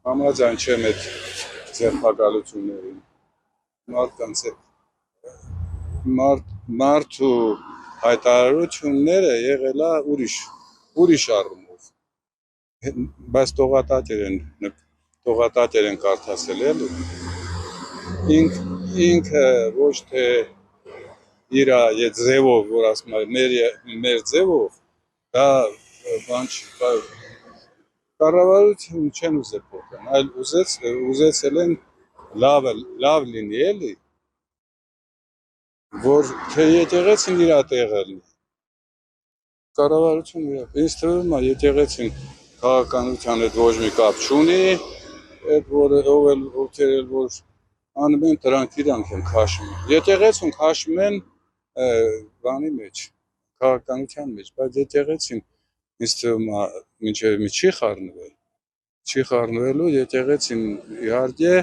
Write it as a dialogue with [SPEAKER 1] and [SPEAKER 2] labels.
[SPEAKER 1] Համաձայն չեմ այդ ձերբակալություններին։ Մարդկանց մարդու հայտարարությունները եղել է ուրիշ առումով։ Բայց տողատատեր են կարդացել էլի։ Ինքը ոչ թե իր ձևով, որ ասում է մեր ձևով, դա բան չի, կառավարություն չեն ուզել փոխել, այլ ուզեցել են լավ լինի էլի, որ թե եկեղեցին իր տեղը լինի։ Կառավարությունը ինձ թվում է եկեղեցին քաղաքականության հետ ոչ մի կապ չունի, այդ ովքեր էլ որ անում են դրանք են քաշում։ Եկեղեցուն քաշում են բանի մեջ, քաղաքականության մեջ, բայց եկեղեցին ինձ թվում է մինչև մի չի խառնվելու եկեղեցին իհարկե